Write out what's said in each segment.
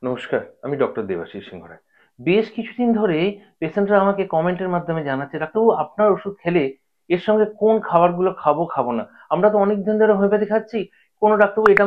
নমস্কার, আমি ডক্টর দেবাশিস সিংহ রায়। বেশ কিছুদিন ধরেই পেশেন্টরা আমাকে কমেন্টের মাধ্যমে জানাচ্ছে, ডাক্তারবাবু আপনার ওষুধ খেলে এর সঙ্গে কোন খাবারগুলো খাবো খাবো না। আমরা তো অনেক দিন ধরে হোমিওপ্যাথি খাচ্ছি। কোনো ডাক্তারবাবু এটা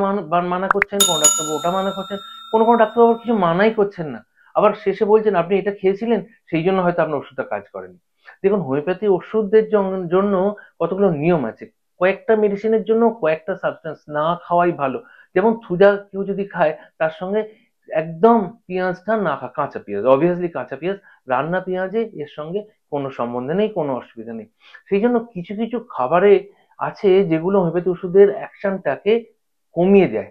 মানা করছেন, কোনো ডাক্তারবাবু ওটা মানা করছেন, কোনো ডাক্তারবাবু কিছু মানাই করছেন না। আবার শেষে বলছেন আপনি এটা খেয়েছিলেন, সেই জন্য হয়তো আপনার ওষুধটা কাজ করেনি। দেখুন, হোমিওপ্যাথি ওষুধের জন্য কতগুলো নিয়ম আছে। কয়েকটা মেডিসিনের জন্য কয়েকটা সাবস্টেন্স না খাওয়াই ভালো। যেমন থুজা কেউ যদি খায়, তার সঙ্গে একদম পেঁয়াজটা না কাঁচা পেঁয়াজ, অবভিয়াসলি কাঁচা পেঁয়াজ, রান্না পেঁয়াজে এর সঙ্গে কোনো সম্বন্ধ নেই, কোনো অসুবিধা নেই। সেই জন্য কিছু কিছু খাবারে আছে যেগুলো হোমিওপ্যাথি ওষুধের অ্যাকশনটাকে কমিয়ে দেয়।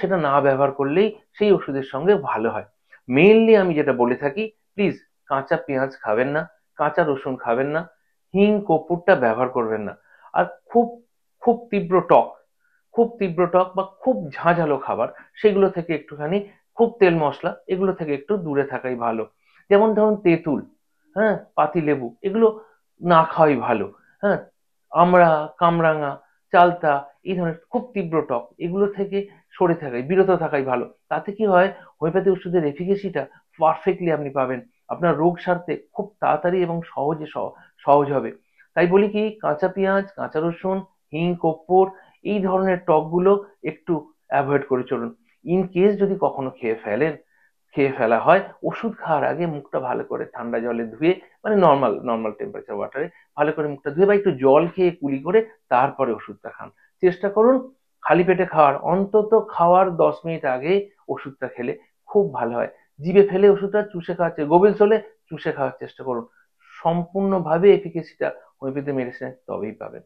সেটা না ব্যবহার করলেই সেই ওষুধের সঙ্গে ভালো হয়। মেইনলি আমি যেটা বলে থাকি, প্লিজ কাঁচা পেঁয়াজ খাবেন না, কাঁচা রসুন খাবেন না, হিং কর্পূরটা ব্যবহার করবেন না। আর খুব খুব তীব্র টক, খুব তীব্র টক বা খুব ঝাঁঝালো খাবার, সেগুলো থেকে একটুখানি, খুব তেল মশলা এগুলো থেকে একটু দূরে থাকাই ভালো। যেমন ধরুন তেঁতুল, হ্যাঁ, পাতিলেবু, এগুলো না খাওয়াই ভালো। হ্যাঁ, আমড়া, কামরাঙা, চালতা, এই ধরনের খুব তীব্র টক এগুলো থেকে সরে থাকাই, বিরত থাকাই ভালো। তাতে কি হয়, হোমিওপ্যাথি ওষুধের এফিকেসিটা পারফেক্টলি আপনি পাবেন। আপনার রোগ সারতে খুব তাড়াতাড়ি এবং সহজে সহজ হবে। তাই বলি কি, কাঁচা পেঁয়াজ, কাঁচা রসুন, হিং কর্পূর, এই ধরনের টকগুলো একটু অ্যাভয়েড করে চলুন। ইন কেস যদি কখনো খেয়ে ফেলা হয়, ওষুধ খাওয়ার আগে মুখটা ভালো করে ঠান্ডা জলে ধুয়ে, মানে নর্মাল নর্মাল টেম্পারেচার ওয়াটারে ভালো করে মুখটা ধুয়ে বা একটু জল খেয়ে কুলি করে তারপরে ওষুধটা খান। চেষ্টা করুন খালি পেটে খাওয়ার, অন্তত খাওয়ার 10 মিনিট আগে ওষুধটা খেলে খুব ভালো হয়। জিভে ফেলে ওষুধটা চুষে খাওয়াচ্ছে, গোবেলস হলে চুষে খাওয়ার চেষ্টা করুন। সম্পূর্ণভাবে এফিকেসিটা হোমিওপ্যাথি মেডিসিনে তবেই পাবেন।